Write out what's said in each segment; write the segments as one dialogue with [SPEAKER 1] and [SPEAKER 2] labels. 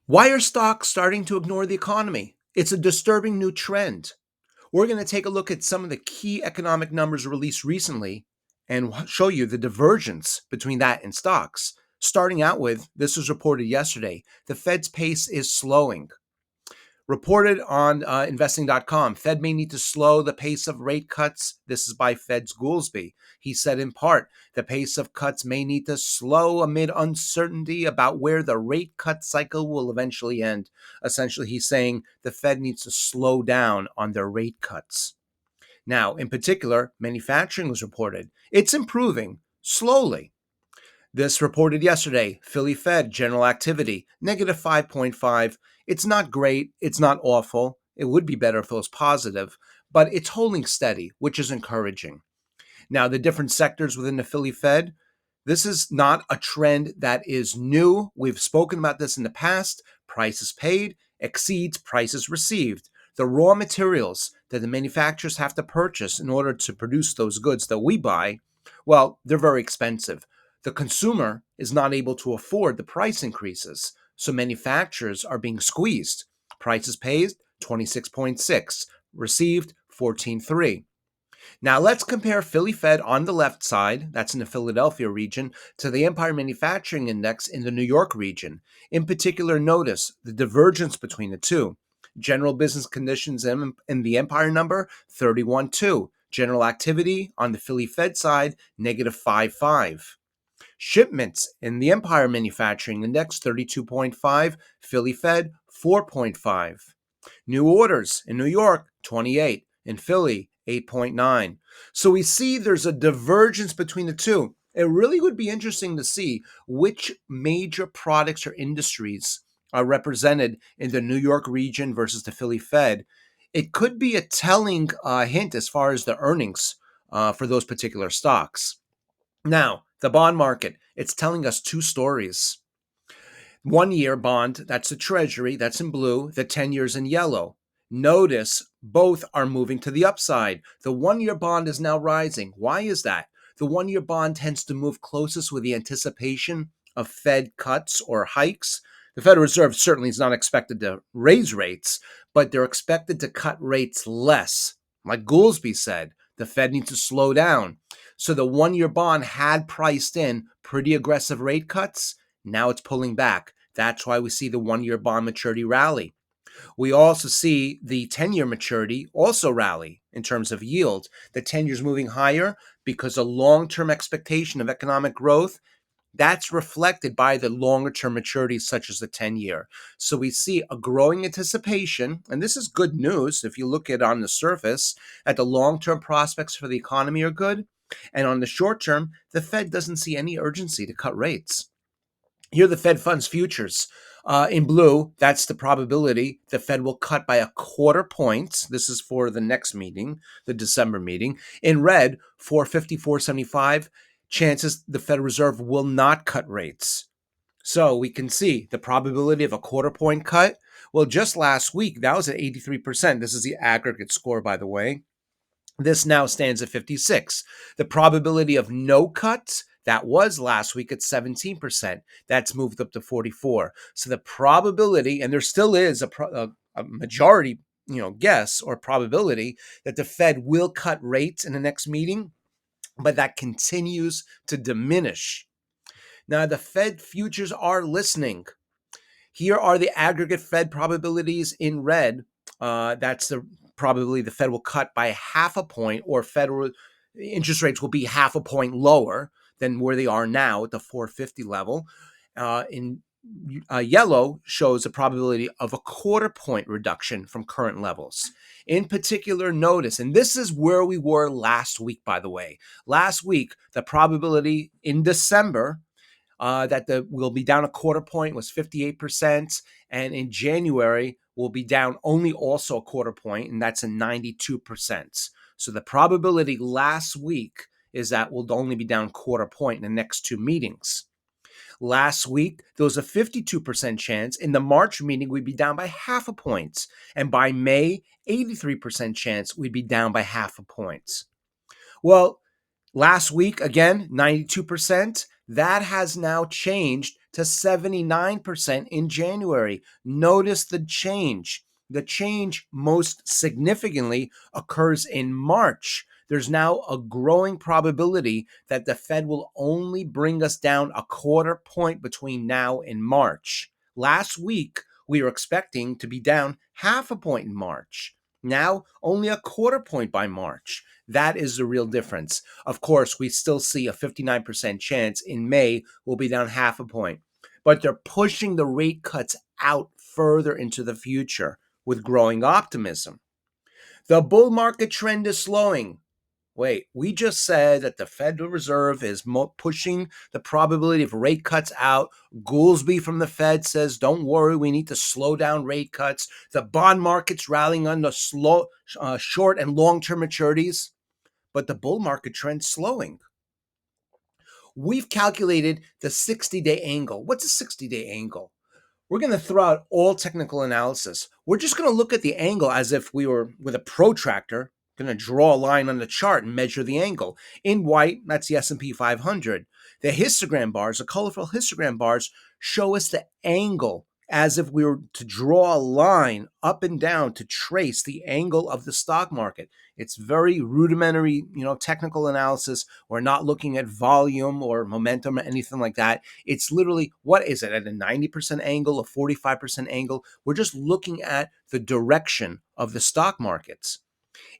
[SPEAKER 1] Why are stocks starting to ignore the economy? It's a disturbing new trend. We're going to take a look at some of the key economic numbers released recently and show you the divergence between that and stocks. Starting out with, this was reported yesterday, the Fed's pace is slowing. Reported on investing.com, Fed may need to slow the pace of rate cuts. This is by Fed's Goolsbee. He said in part, the pace of cuts may need to slow amid uncertainty about where the rate cut cycle will eventually end. Essentially, he's saying the Fed needs to slow down on their rate cuts. Now, in particular, manufacturing was reported. It's improving slowly. This reported yesterday, Philly Fed general activity, negative 5.5. It's not great. It's not awful. It would be better if it was positive, but it's holding steady, which is encouraging. Now, the different sectors within the Philly Fed, this is not a trend that is new. We've spoken about this in the past. Prices paid exceeds prices received. The raw materials that the manufacturers have to purchase in order to produce those goods that we buy, well, they're very expensive. The consumer is not able to afford the price increases, so manufacturers are being squeezed. Prices paid 26.6, received 14.3. Now let's compare Philly Fed on the left side, that's in the Philadelphia region, to the Empire Manufacturing Index in the New York region. In particular, notice the divergence between the two. General business conditions in the Empire number, 31.2. General activity on the Philly Fed side, negative 5.5. Shipments in the Empire Manufacturing Index, 32.5. Philly Fed, 4.5. New orders in New York, 28. In Philly, 8.9. So we see there's a divergence between the two. It really would be interesting to see which major products or industries are represented in the New York region versus the Philly Fed. It could be a telling hint as far as the earnings for those particular stocks. Now, the bond market, it's telling us two stories. 1 year bond, that's the treasury, that's in blue, the 10 years in yellow. Notice both are moving to the upside. The 1 year bond is now rising. Why is that? The 1 year bond tends to move closest with the anticipation of Fed cuts or hikes. The Federal Reserve certainly is not expected to raise rates, but they're expected to cut rates less. Like Goolsbee said, the Fed needs to slow down. So the 1 year bond had priced in pretty aggressive rate cuts. Now it's pulling back. That's why we see the 1 year bond maturity rally. We also see the 10 year maturity also rally in terms of yield. The 10 years moving higher because a long term expectation of economic growth. That's reflected by the longer term maturities, such as the 10 year. So we see a growing anticipation, and this is good news if you look at on the surface, at the long term prospects for the economy are good. And on the short term, the Fed doesn't see any urgency to cut rates. Here, the Fed funds futures. In blue, that's the probability the Fed will cut by a quarter point. This is for the next meeting, the December meeting. In red, 450, chances the Federal Reserve will not cut rates. So we can see the probability of a quarter point cut. Well, just last week, that was at 83%. This is the aggregate score, by the way. This now stands at 56. The probability of no cuts, that was last week at 17%. That's moved up to 44. So the probability, and there still is a majority, guess or probability that the Fed will cut rates in the next meeting, but that continues to diminish. Now, the Fed futures are listening. Here are the aggregate Fed probabilities in red. That's the probability the Fed will cut by half a point, or federal interest rates will be half a point lower than where they are now at the 450 level. In yellow shows the probability of a quarter point reduction from current levels. In particular, notice, and this is where we were last week, by the way. Last week, the probability in December that will be down a quarter point was 58%, and in January will be down only also a quarter point, and that's a 92%. So the probability last week is that we'll only be down quarter point in the next two meetings. Last week, there was a 52% chance in the March meeting we'd be down by half a point, and by May, 83% chance we'd be down by half a point. Well, last week, again, 92%. That has now changed to 79% in January. Notice the change. The change most significantly occurs in March. There's now a growing probability that the Fed will only bring us down a quarter point between now and March. Last week, we were expecting to be down half a point in March. Now, only a quarter point by March. That is the real difference. Of course, we still see a 59% chance in May we'll be down half a point. But they're pushing the rate cuts out further into the future with growing optimism. The bull market trend is slowing. Wait, we just said that the Federal Reserve is pushing the probability of rate cuts out. Goolsbee from the Fed says, don't worry, we need to slow down rate cuts. The bond market's rallying on the short and long-term maturities, but the bull market trend's slowing. We've calculated the 60-day angle. What's a 60-day angle? We're going to throw out all technical analysis. We're just going to look at the angle as if we were with a protractor, going to draw a line on the chart and measure the angle. In white, that's the S&P 500. The histogram bars, the colorful histogram bars, show us the angle as if we were to draw a line up and down to trace the angle of the stock market. It's very rudimentary, technical analysis. We're not looking at volume or momentum or anything like that. It's literally, what is it, at a 90% angle, a 45% angle? We're just looking at the direction of the stock markets.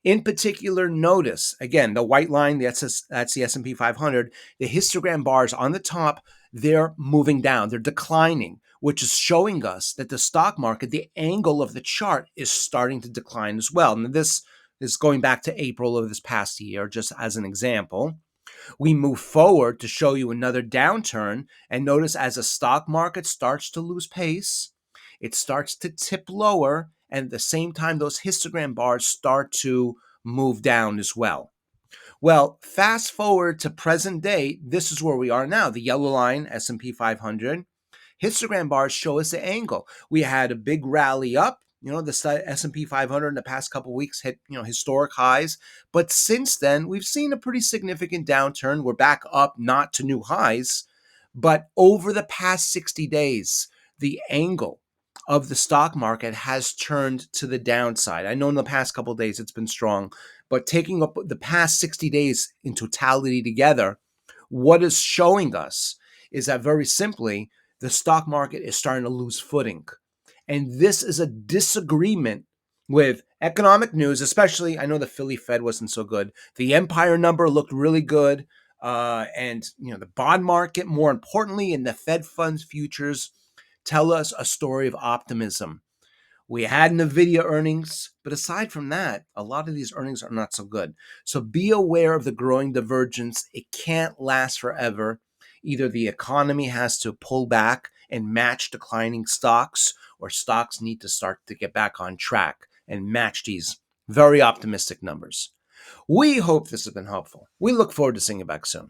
[SPEAKER 1] In particular, notice, again, the white line, that's the S&P 500. The histogram bars on the top, they're moving down. They're declining, which is showing us that the stock market, the angle of the chart is starting to decline as well. And this is going back to April of this past year, just as an example. We move forward to show you another downturn, and notice as the stock market starts to lose pace, it starts to tip lower, and at the same time, those histogram bars start to move down as well. Well, fast forward to present day, this is where we are now. The yellow line, S&P 500. Histogram bars show us the angle. We had a big rally up. The S&P 500 in the past couple of weeks hit, historic highs. But since then, we've seen a pretty significant downturn. We're back up, not to new highs. But over the past 60 days, the angle of the stock market has turned to the downside. I know in the past couple of days it's been strong, but taking up the past 60 days in totality together, what is showing us is that very simply, the stock market is starting to lose footing. And this is a disagreement with economic news, especially, I know the Philly Fed wasn't so good. The Empire number looked really good. And the bond market, more importantly, and the Fed funds futures tell us a story of optimism. We had NVIDIA earnings, but aside from that, a lot of these earnings are not so good. So be aware of the growing divergence. It can't last forever. Either the economy has to pull back and match declining stocks, or stocks need to start to get back on track and match these very optimistic numbers. We hope this has been helpful. We look forward to seeing you back soon.